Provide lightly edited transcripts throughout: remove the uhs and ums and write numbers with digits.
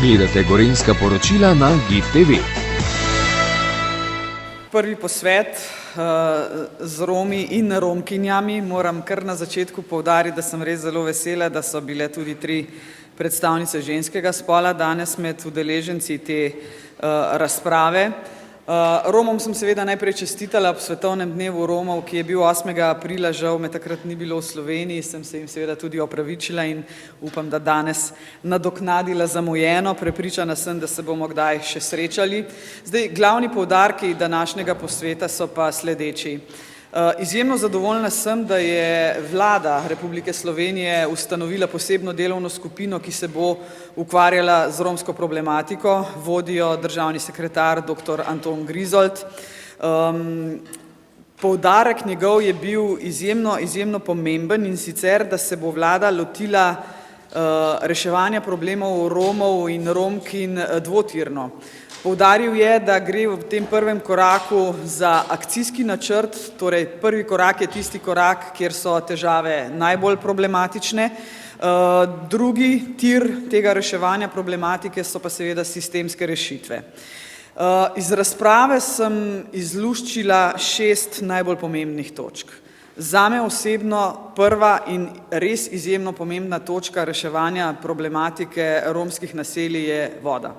Gledate Gorenjska poročila na GIF TV. Prvi posvet z Romi in Romkinjami moram kar na začetku poudariti, da sem res zelo vesela, da so bile tudi 3 predstavnice ženskega spola danes med udeleženci te razprave. Romom sem seveda najprej čestitala ob Svetovnem dnevu Romov, ki je bil 8. aprila, žal me takrat ni bilo v Sloveniji, sem se jim seveda tudi opravičila in upam, da danes nadoknadila zamujeno. Prepričana sem, da se bomo kdaj še srečali. Zdaj, glavni poudarki današnjega posveta so pa sledeči. Izjemno zadovoljna sem, da je Vlada Republike Slovenije ustanovila posebno delovno skupino, ki se bo ukvarjala z romsko problematiko. Vodijo državni sekretar dr. Anton Grizold. Poudarek njegov je bil izjemno pomemben, in sicer, da se bo Vlada lotila reševanja problemov Romov in Romkinj dvotirno. Poudaril je, da gre v tem prvem koraku za akcijski načrt, torej prvi korak je tisti korak, kjer so težave najbolj problematične. Drugi tir tega reševanja problematike so pa seveda sistemske rešitve. Iz razprave sem izluščila 6 najbolj pomembnih točk. Zame osebno prva in res izjemno pomembna točka reševanja problematike romskih naselij je voda.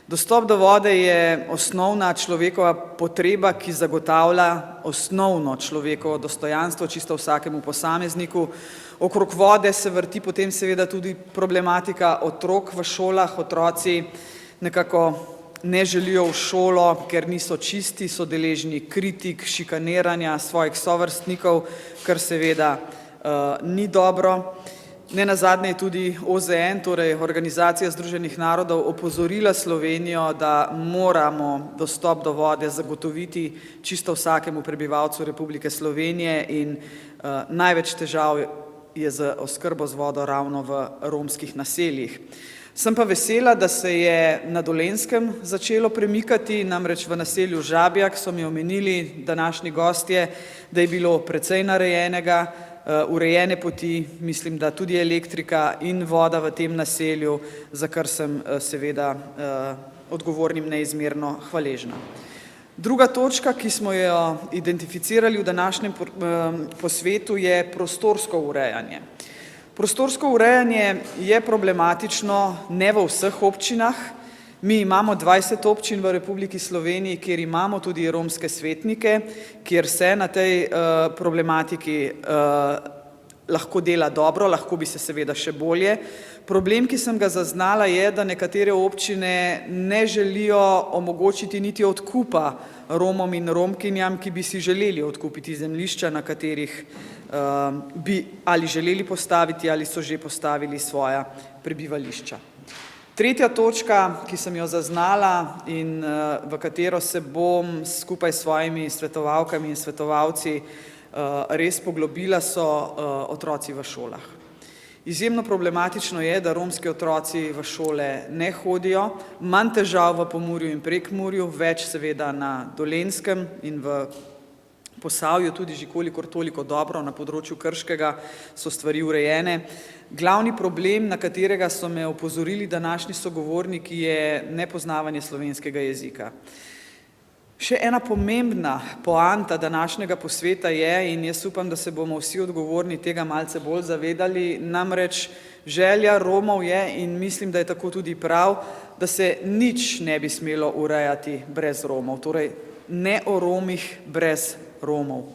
Dostop do vode je osnovna človekova potreba, ki zagotavlja osnovno človekovo dostojanstvo čisto vsakemu posamezniku. Okrog vode se vrti potem seveda tudi problematika otrok v šolah. Otroci nekako ne želijo v šolo, ker niso čisti, so deležni kritik, šikaniranja svojih sovrstnikov, kar seveda ni dobro. Nenazadnje je tudi OZN, torej Organizacija združenih narodov, opozorila Slovenijo, da moramo dostop do vode zagotoviti čisto vsakemu prebivalcu Republike Slovenije, in največ težav je z oskrbo z vodo ravno v romskih naseljih. Sem pa vesela, da se je na Dolenjskem začelo premikati, namreč v naselju Žabjak so mi omenili današnji gostje, da je bilo precej narejenega, urejene poti, mislim, da tudi elektrika in voda v tem naselju, za kar sem seveda odgovornim neizmerno hvaležna. Druga točka, ki smo jo identificirali v današnjem posvetu, je prostorsko urejanje. Prostorsko urejanje je problematično ne v vseh občinah. Mi imamo 20 občin v Republiki Sloveniji, kjer imamo tudi romske svetnike, kjer se na tej problematiki lahko dela dobro, lahko bi se seveda še bolje. Problem, ki sem ga zaznala, je, da nekatere občine ne želijo omogočiti niti odkupa Romom in Romkinjam, ki bi si želeli odkupiti zemljišča, na katerih bi ali želeli postaviti ali so že postavili svoja prebivališča. Tretja točka, ki sem jo zaznala in v katero se bom skupaj s svojimi svetovalkami in svetovalci res poglobila, so otroci v šolah. Izjemno problematično je, da romski otroci v šole ne hodijo, manj težav v Pomurju in Prekmurju, več seveda na Dolenjskem in v Posavju, tudi že kolikor toliko dobro, na področju Krškega so stvari urejene. Glavni problem, na katerega so me opozorili današnji sogovorniki, je nepoznavanje slovenskega jezika. Še ena pomembna poanta današnjega posveta je, in jaz upam, da se bomo vsi odgovorni tega malce bolj zavedali, namreč želja Romov je, in mislim, da je tako tudi prav, da se nič ne bi smelo urejati brez Romov, torej ne o Romih brez Romov.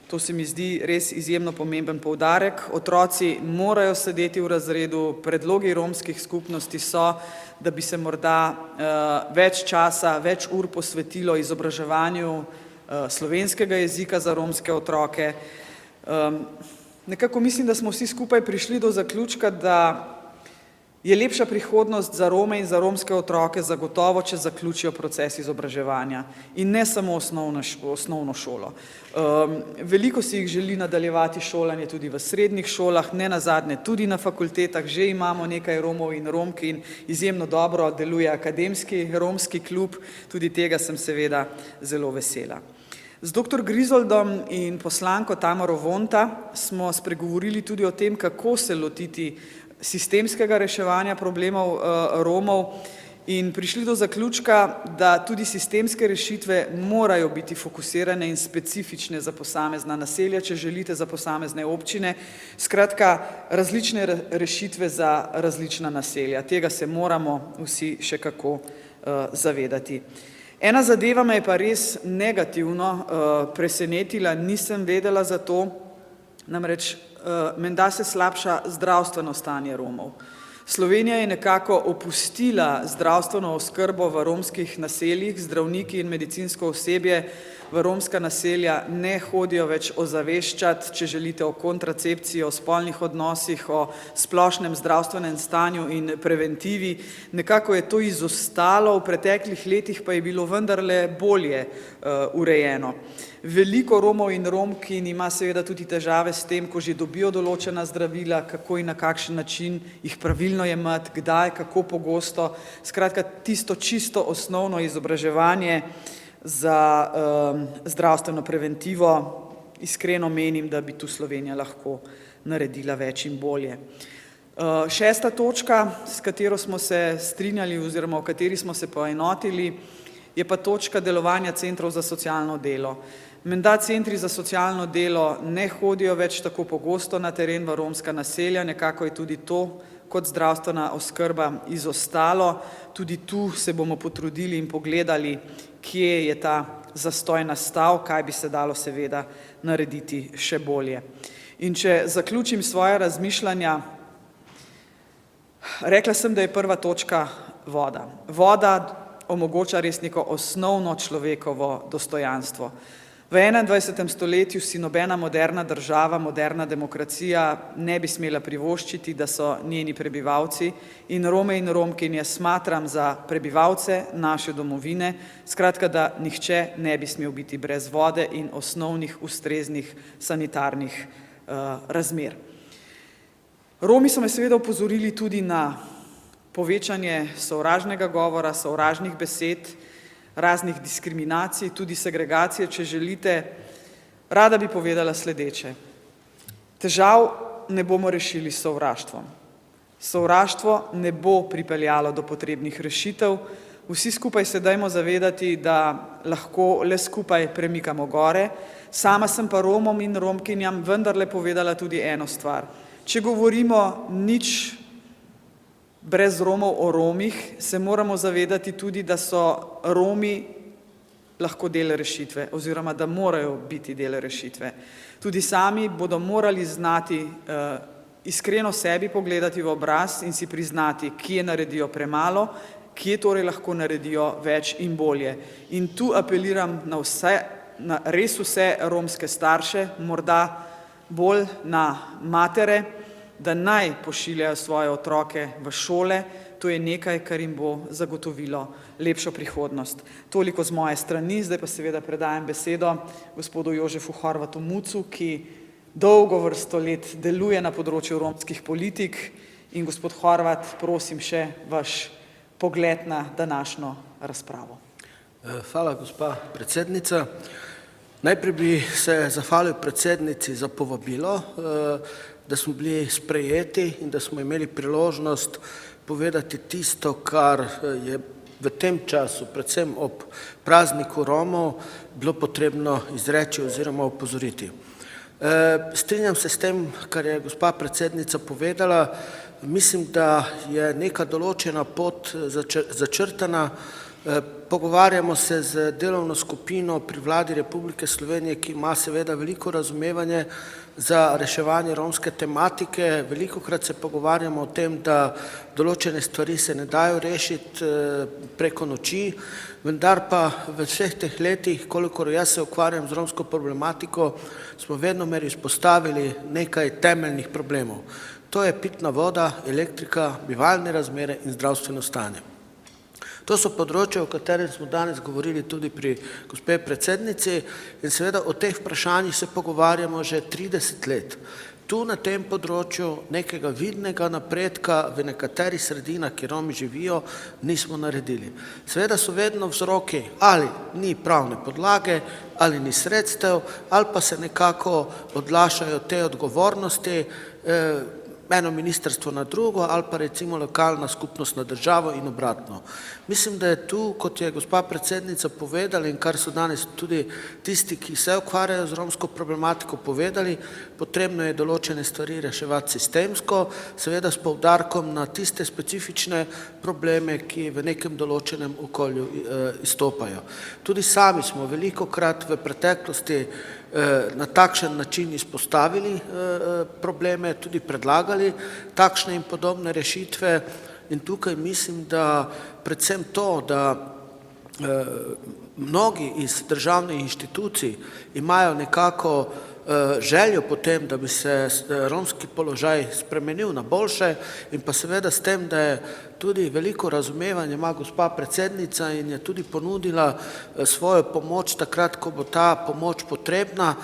To se mi zdi res izjemno pomemben poudarek. Otroci morajo sedeti v razredu, predlogi romskih skupnosti so, da bi se morda več časa, več ur posvetilo izobraževanju slovenskega jezika za romske otroke. Nekako mislim, da smo vsi skupaj prišli do zaključka, da je lepša prihodnost za Rome in za romske otroke zagotovo, če zaključijo proces izobraževanja in ne samo osnovno šolo. Veliko si jih želi nadaljevati šolanje tudi v srednjih šolah, nenazadnje tudi na fakultetah, že imamo nekaj Romov in Romk in izjemno dobro deluje akademski romski klub, tudi tega sem seveda zelo vesela. Z dr. Grizoldom in poslanko Tamaro Vonta smo spregovorili tudi o tem, kako se lotiti sistemskega reševanja problemov Romov in prišli do zaključka, da tudi sistemske rešitve morajo biti fokusirane in specifične za posamezna naselja, če želite za posamezne občine. Skratka, različne rešitve za različna naselja. Tega se moramo vsi še kako zavedati. Ena zadeva me je pa res negativno presenetila, nisem vedela za to, namreč menda se slabša zdravstveno stanje Romov. Slovenija je nekako opustila zdravstveno oskrbo v romskih naseljih, zdravniki in medicinsko osebje v romska naselja ne hodijo več ozaveščati, če želite, o kontracepciji, o spolnih odnosih, o splošnem zdravstvenem stanju in preventivi. Nekako je to izostalo, v preteklih letih pa je bilo vendarle bolje urejeno. Veliko Romov in Romkin ima seveda tudi težave s tem, ko že dobijo določena zdravila, kako in na kakšen način jih pravilno jemati, kdaj, kako pogosto. Skratka, tisto čisto osnovno izobraževanje za zdravstveno preventivo, iskreno menim, da bi tu Slovenija lahko naredila več in bolje. Šesta točka, s katero smo se strinjali oziroma o kateri smo se poenotili, je pa točka delovanja centrov za socialno delo. Menda centri za socialno delo ne hodijo več tako pogosto na teren v romska naselja, nekako je tudi to kot zdravstvena oskrba izostalo. Tudi tu se bomo potrudili in pogledali, kje je ta zastoj nastal, kaj bi se dalo seveda narediti še bolje. In če zaključim svoje razmišljanja, rekla sem, da je prva točka voda. Voda omogoča res neko osnovno človekovo dostojanstvo. V 21. stoletju si nobena moderna država, moderna demokracija ne bi smela privoščiti, da so njeni prebivalci in Rome in Romkinje smatram za prebivalce naše domovine, skratka, da nihče ne bi smel biti brez vode in osnovnih ustreznih sanitarnih razmer. Romi so me seveda opozorili tudi na povečanje sovražnega govora, sovražnih besed, raznih diskriminacij, tudi segregacije, če želite. Rada bi povedala sledeče. Težav ne bomo rešili s sovraštvom. Sovraštvo ne bo pripeljalo do potrebnih rešitev. Vsi skupaj se dajmo zavedati, da lahko le skupaj premikamo gore. Sama sem pa Romom in Romkinjam vendarle povedala tudi eno stvar. Če govorimo nič brez Romov o Romih, se moramo zavedati tudi, da so Romi lahko del rešitve oziroma da morajo biti del rešitve. Tudi sami bodo morali znati iskreno sebi pogledati v obraz in si priznati, kje naredijo premalo, kje torej lahko naredijo več in bolje. In tu apeliram na res vse romske starše, morda bolj na matere, da naj pošiljajo svoje otroke v šole. To je nekaj, kar jim bo zagotovilo lepšo prihodnost. Toliko z moje strani, zdaj pa seveda predajam besedo gospodu Jožefu Horvatu Mucu, ki dolgo vrsto let deluje na področju romskih politik. In gospod Horvat, prosim še vaš pogled na današnjo razpravo. Hvala, gospa predsednica. Najprej bi se zahvalil predsednici za povabilo, da smo bili sprejeti in da smo imeli priložnost povedati tisto, kar je v tem času, predvsem ob prazniku Romov, bilo potrebno izreči oziroma opozoriti. Strinjam se s tem, kar je gospa predsednica povedala. Mislim, da je neka določena pot začrtana. Pogovarjamo se z delovno skupino pri Vladi Republike Slovenije, ki ima seveda veliko razumevanje za reševanje romske tematike. Velikokrat se pogovarjamo o tem, da določene stvari se ne dajo rešiti preko noči, vendar pa v vseh teh letih, kolikor jaz se ukvarjam z romsko problematiko, smo vedno izpostavili nekaj temeljnih problemov. To je pitna voda, elektrika, bivalne razmere in zdravstveno stanje. To so področja, o katerem smo danes govorili tudi pri gospe predsednici in seveda o teh vprašanjih se pogovarjamo že 30 let. Tu na tem področju nekega vidnega napredka v nekaterih sredinah, kjer Romi živijo, nismo naredili. Seveda so vedno vzroki, ali ni pravne podlage, ali ni sredstev, ali pa se nekako odlašajo te odgovornosti. eno ministrstvo na drugo ali pa recimo lokalna skupnost na državo in obratno. Mislim, da je tu, kot je gospa predsednica povedala in kar so danes tudi tisti, ki se ukvarjajo z romsko problematiko povedali, potrebno je določene stvari reševati sistemsko, seveda s poudarkom na tiste specifične probleme, ki v nekem določenem okolju izstopajo. Tudi sami smo velikokrat v preteklosti na takšen način izpostavili probleme, tudi predlagali takšne in podobne rešitve in tukaj mislim, da predvsem to, da mnogi iz državnih inštitucij imajo nekako željo potem, da bi se romski položaj spremenil na boljše in pa seveda s tem, da je tudi veliko razumevanje ima gospa predsednica in je tudi ponudila svojo pomoč takrat, ko bo ta pomoč potrebna,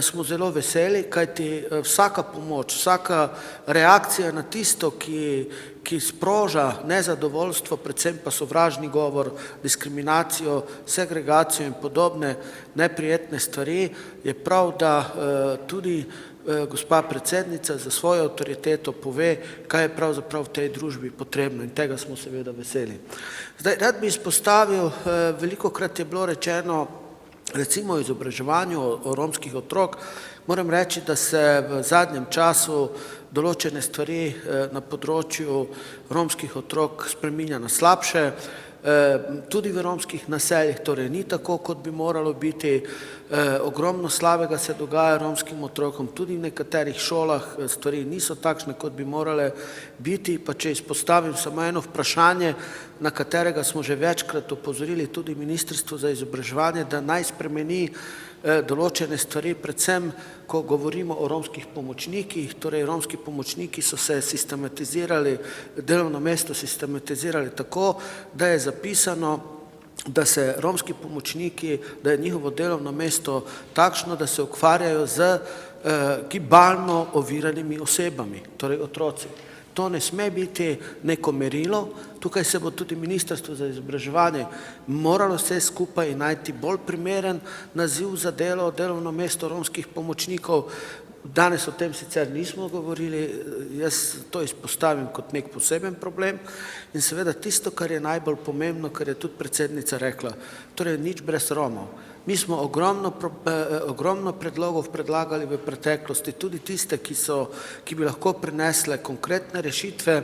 smo zelo veseli, kajti vsaka pomoč, vsaka reakcija na tisto, ki sproža nezadovoljstvo, predvsem pa sovražni govor, diskriminacijo, segregacijo in podobne neprijetne stvari, je prav, da tudi gospa predsednica za svojo avtoriteto pove, kaj je pravzaprav v tej družbi potrebno in tega smo seveda veseli. Zdaj, rad bi izpostavil, velikokrat je bilo rečeno, recimo o izobraževanju o romskih otrok, moram reči, da se v zadnjem času določene stvari na področju romskih otrok spreminja na slabše, tudi v romskih naseljih, torej ni tako, kot bi moralo biti, ogromno slabega se dogaja romskim otrokom, tudi v nekaterih šolah stvari niso takšne, kot bi morale biti, pa če izpostavim samo eno vprašanje, na katerega smo že večkrat opozorili tudi Ministrstvo za izobraževanje, da naj spremeni določene stvari, predvsem, ko govorimo o romskih pomočnikih, torej romski pomočniki so se sistematizirali, delovno mesto sistematizirali tako, da je zapisano, da se romski pomočniki, da je njihovo delovno mesto takšno, da se ukvarjajo z gibalno oviranimi osebami, torej otroci. To ne sme biti neko merilo, tukaj se bo tudi Ministrstvo za izobraževanje moralo vse skupaj najti bolj primeren naziv za delo, delovno mesto romskih pomočnikov. Danes o tem sicer nismo govorili, jaz to izpostavim kot nek poseben problem in seveda tisto, kar je najbolj pomembno, kar je tudi predsednica rekla, torej nič brez Romov. Mi smo ogromno predlogov predlagali v preteklosti, tudi tiste, ki bi lahko prinesle konkretne rešitve,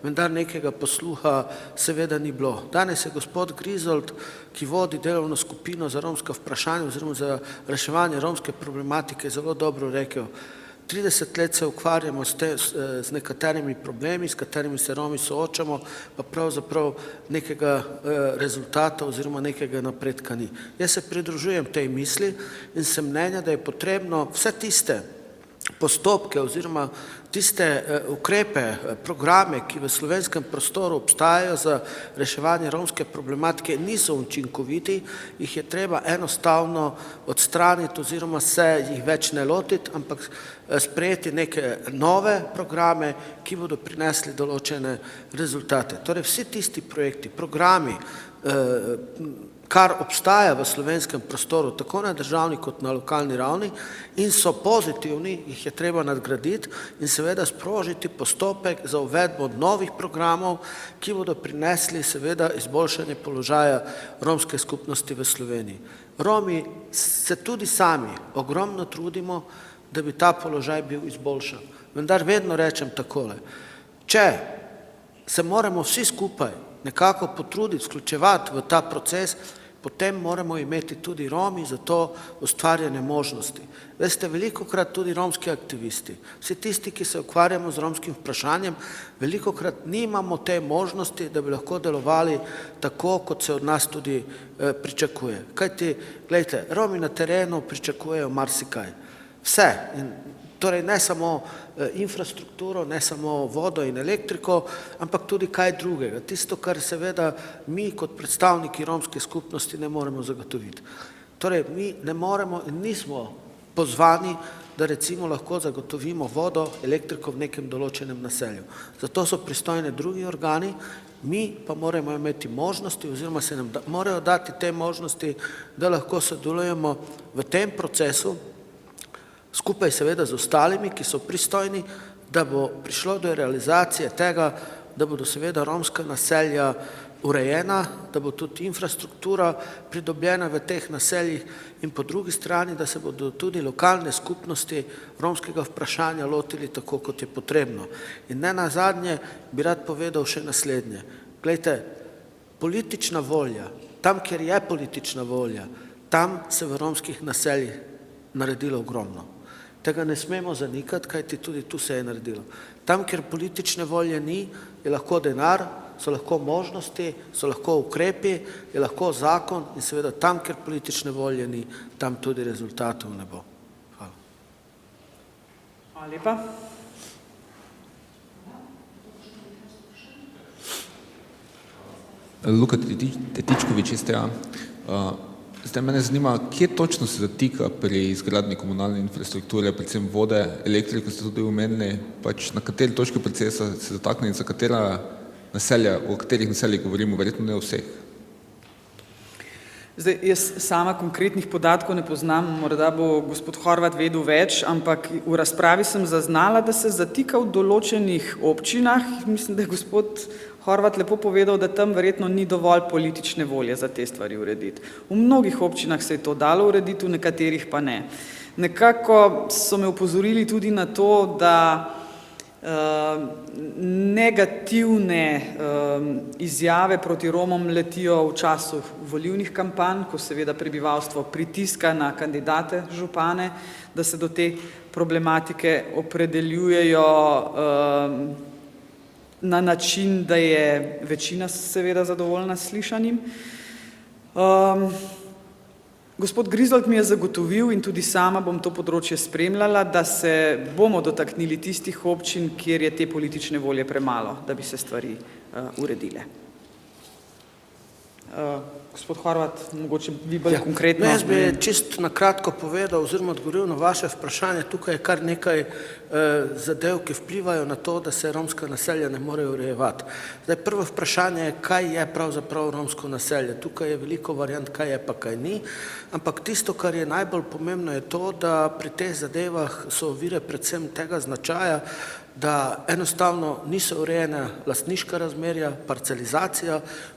vendar nekega posluha seveda ni bilo. Danes je gospod Grizold, ki vodi delovno skupino za romska vprašanja oziroma za reševanje romske problematike, zelo dobro rekel, 30 let se ukvarjamo z nekaterimi problemi, s katerimi se Romi soočamo, pa pravzaprav nekega rezultata oziroma nekega napredka ni. Jaz se pridružujem tej misli in sem mnenja, da je potrebno vse tiste postopke oziroma tiste ukrepe, programe, ki v slovenskem prostoru obstajajo za reševanje romske problematike, niso učinkoviti, jih je treba enostavno odstraniti oziroma se jih več ne lotiti, ampak sprejeti neke nove programe, ki bodo prinesli določene rezultate. Torej vsi tisti projekti, programi, kar obstaja v slovenskem prostoru, tako na državni kot na lokalni ravni in so pozitivni, jih je treba nadgraditi in seveda sprožiti postopek za uvedbo novih programov, ki bodo prinesli seveda izboljšanje položaja romske skupnosti v Sloveniji. Romi se tudi sami ogromno trudimo, da bi ta položaj bil izboljšan. Vendar vedno rečem takole, če se moramo vsi skupaj nekako potruditi, vključevati v ta proces, potem moramo imeti tudi Romi za to ustvarjene možnosti. Veste, velikokrat tudi romski aktivisti, vsi tisti, ki se ukvarjamo z romskim vprašanjem, velikokrat nimamo te možnosti, da bi lahko delovali tako, kot se od nas tudi pričakuje. Kajti, gledajte, Romi na terenu pričakujejo marsikaj. Vse. Torej ne samo infrastrukturo, ne samo vodo in elektriko, ampak tudi kaj drugega. Tisto, kar seveda mi kot predstavniki romske skupnosti ne moremo zagotoviti. Torej mi ne moremo in nismo pozvani, da recimo lahko zagotovimo vodo, elektriko v nekem določenem naselju. Zato so pristojne drugi organi, mi pa moramo imeti možnosti oziroma se nam morajo dati te možnosti, da lahko sodelujemo v tem procesu, skupaj seveda z ostalimi, ki so pristojni da bo prišlo do realizacije tega, da bodo seveda romska naselja urejena, da bo tudi infrastruktura pridobljena v teh naseljih in po drugi strani, da se bodo tudi lokalne skupnosti romskega vprašanja lotili tako, kot je potrebno. In ne nazadnje bi rad povedal še naslednje. Glejte, politična volja, tam, kjer je politična volja, tam se v romskih naseljih naredilo ogromno. Tega ne smemo zanikati, kajti tudi tu se je naredilo. Tam, kjer politične volje ni, je lahko denar, so lahko možnosti, so lahko ukrepi, je lahko zakon in seveda tam, kjer politične volje ni, tam tudi rezultatov ne bo. Hvala. Hvala lepa. Luka Tetičkovič, STA. Zdaj mene zanima, kje točno se zatika pri izgradnji komunalne infrastrukture, predvsem vode, elektriko ste tudi omenili, pač na kateri točki procesa se zatakne in za katera naselja, o katerih naseljih govorimo, verjetno ne vseh. Zdaj, jaz sama konkretnih podatkov ne poznam, morda bo gospod Horvat vedel več, ampak v razpravi sem zaznala, da se zatika v določenih občinah. Mislim, da je gospod Horvat lepo povedal, da tam verjetno ni dovolj politične volje za te stvari urediti. V mnogih občinah se je to dalo urediti, v nekaterih pa ne. Nekako so me upozorili tudi na to, da negativne izjave proti Romom letijo v času volilnih kampanj, ko seveda prebivalstvo pritiska na kandidate župane, da se do te problematike opredeljujejo na način, da je večina seveda zadovoljna s slišanim. Gospod Grizold mi je zagotovil in tudi sama bom to področje spremljala, da se bomo dotaknili tistih občin, kjer je te politične volje premalo, da bi se stvari uredile. Gospod Horvat, mogoče vi bolj konkretno. Jaz bi čisto na kratko povedal oziroma odgovoril na vaše vprašanje. Tukaj je kar nekaj zadev, ki vplivajo na to, da se romska naselja ne morejo urejevati. Zdaj, prvo vprašanje je, kaj je pravzaprav romsko naselje. Tukaj je veliko variant, kaj je pa kaj ni, ampak tisto, kar je najbolj pomembno, je to, da pri teh zadevah so ovire predvsem tega značaja, da enostavno niso urejene lastniška razmerja, parcelizacija,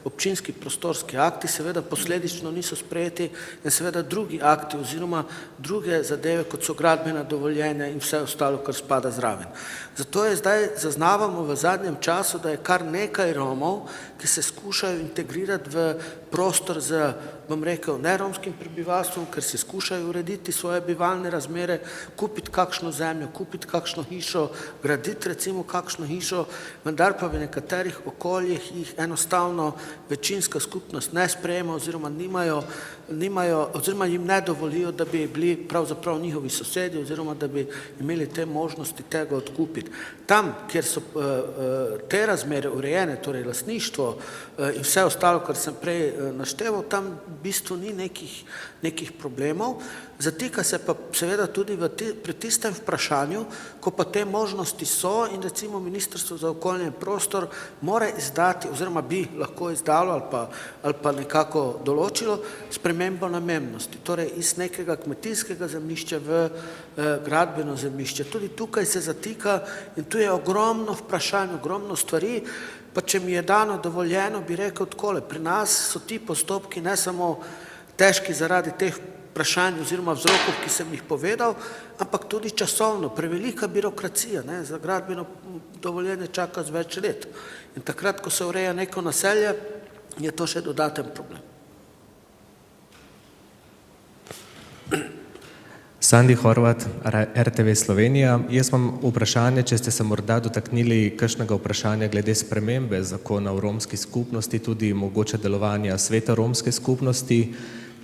občinski prostorski akti, seveda posledično niso sprejeti in seveda drugi akti oziroma druge zadeve, kot so gradbena dovoljenja in vse ostalo, kar spada zraven. Zato je zdaj zaznavamo v zadnjem času, da je kar nekaj Romov, ki se skušajo integrirati v prostor z, bom rekel, neromskim prebivalstvom, ker si skušajo urediti svoje bivalne razmere, kupiti kakšno zemljo, kupiti kakšno hišo, graditi recimo kakšno hišo, vendar pa v nekaterih okoljih jih enostavno večinska skupnost ne sprejema oziroma oziroma jim ne dovolijo, da bi bili pravzaprav njihovi sosedi oziroma da bi imeli te možnosti tega odkupiti. Tam, kjer so te razmere urejene, torej lastništvo in vse ostalo, kar sem prej našteval, tam v bistvu ni nekih problemov. Zatika se pa seveda tudi pri tistem vprašanju, ko pa te možnosti so in recimo Ministrstvo za okolje in prostor mora izdati oziroma bi lahko izdalo ali pa nekako določilo spremembo namembnosti, torej iz nekega kmetijskega zemljišča v gradbeno zemljišče. Tudi tukaj se zatika in tu je ogromno vprašanj, ogromno stvari, pa če mi je dano dovoljeno, bi rekel takole, pri nas so ti postopki ne samo težki zaradi teh vprašanj oziroma vzrokov, ki sem jih povedal, ampak tudi časovno, prevelika birokracija, za gradbeno dovoljenje čaka z več let. In takrat, ko se ureja neko naselje, je to še dodaten problem. Sandi Horvat, RTV Slovenija. Jaz imam vprašanje, če ste se morda dotaknili kakšnega vprašanja glede spremembe zakona o romski skupnosti, tudi mogoče delovanja sveta romske skupnosti,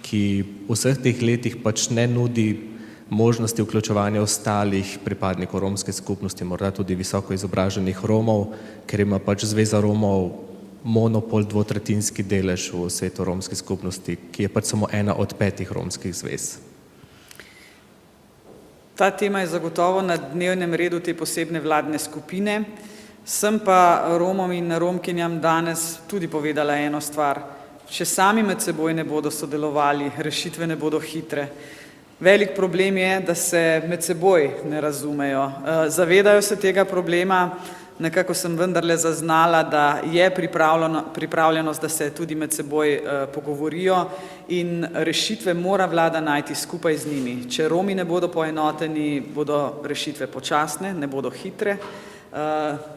ki v vseh teh letih pač ne nudi možnosti vključevanja ostalih pripadnikov romske skupnosti, morda tudi visoko izobraženih Romov, ker ima pač Zveza Romov monopol dvotretjinski delež v svetu romske skupnosti, ki je pač samo ena od 5 romskih zvez. Ta tema je zagotovo na dnevnem redu te posebne vladne skupine. Sem pa Romom in Romkinjam danes tudi povedala eno stvar. Če sami med seboj ne bodo sodelovali, rešitve ne bodo hitre. Velik problem je, da se med seboj ne razumejo. Zavedajo se tega problema, nekako sem vendarle zaznala, da je pripravljenost, da se tudi med seboj pogovorijo in rešitve mora vlada najti skupaj z njimi. Če Romi ne bodo poenoteni, bodo rešitve počasne, ne bodo hitre.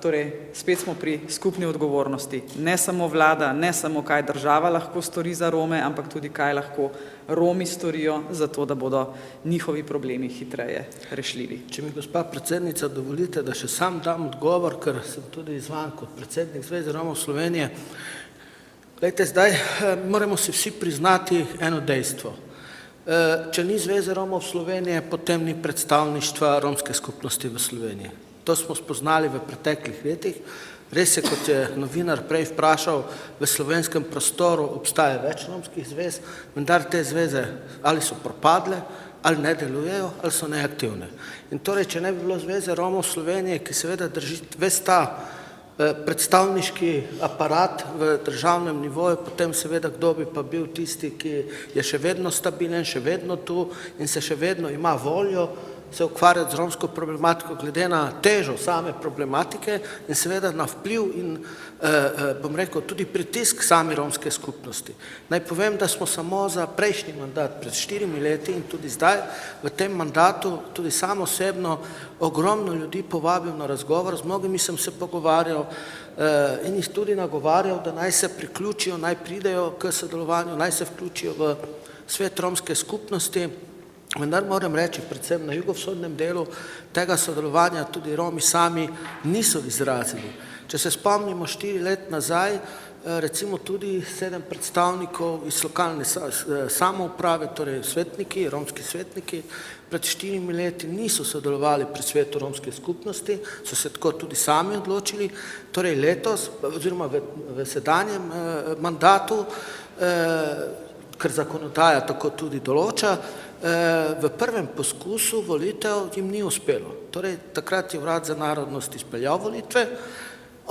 Torej, spet smo pri skupni odgovornosti. Ne samo vlada, ne samo kaj država lahko stori za Rome, ampak tudi kaj lahko Romi storijo za to, da bodo njihovi problemi hitreje rešljivi. Če mi, gospa predsednica, dovolite, da še sam dam odgovor, ker sem tudi izvan kot predsednik Zveze Romov Slovenije. Glejte, zdaj moramo si vsi priznati eno dejstvo. Če ni Zveze Romov Slovenije, potem ni predstavništva romske skupnosti v Sloveniji. To smo spoznali v preteklih letih. Res je, kot je novinar prej vprašal, v slovenskem prostoru obstaja več romskih zvez, vendar te zveze ali so propadle, ali ne delujejo, ali so neaktivne. In torej, če ne bi bilo Zveze Romov Slovenije, ki seveda drži ves ta predstavniški aparat v državnem nivoju, potem seveda kdo bi pa bil tisti, ki je še vedno stabilen, še vedno tu in se še vedno ima voljo se ukvarjati z romsko problematiko glede na težo same problematike in seveda na vpliv in, bom rekel, tudi pritisk sami romske skupnosti. Naj povem, da smo samo za prejšnji mandat, pred 4 leti in tudi zdaj v tem mandatu, tudi sam osebno ogromno ljudi povabil na razgovor, z mnogimi sem se pogovarjal in jih tudi nagovarjal, da naj se priključijo, naj pridejo k sodelovanju, naj se vključijo v svet romske skupnosti. Vendar moram reči, predvsem na jugovzhodnem delu tega sodelovanja tudi Romi sami niso izrazili. Če se spomnimo 4 let nazaj, recimo tudi 7 predstavnikov iz lokalne samouprave, torej svetniki, romski svetniki, pred 4 leti niso sodelovali pri svetu romske skupnosti, so se tako tudi sami odločili, torej letos, oziroma v sedanjem mandatu, ker zakonodaja tako tudi določa, v prvem poskusu volitev jim ni uspelo. Torej, takrat je Urad za narodnost izpeljal volitve,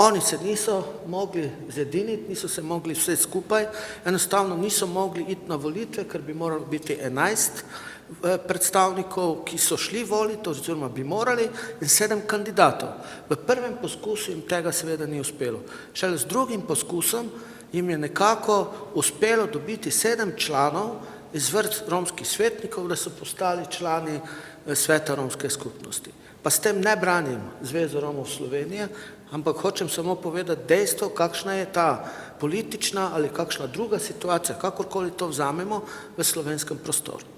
oni se niso mogli zediniti, niso se mogli vse skupaj, enostavno niso mogli iti na volitve, ker bi moralo biti 11 predstavnikov, ki so šli voliti, oziroma bi morali, in 7 kandidatov. V prvem poskusu jim tega seveda ni uspelo. Šele z drugim poskusom jim je nekako uspelo dobiti 7 članov iz vrst romskih svetnikov, da so postali člani sveta romske skupnosti. Pa s tem ne branim Zvezo Romov Slovenije, ampak hočem samo povedati dejstvo, kakšna je ta politična ali kakšna druga situacija, kakorkoli to vzamemo v slovenskem prostoru.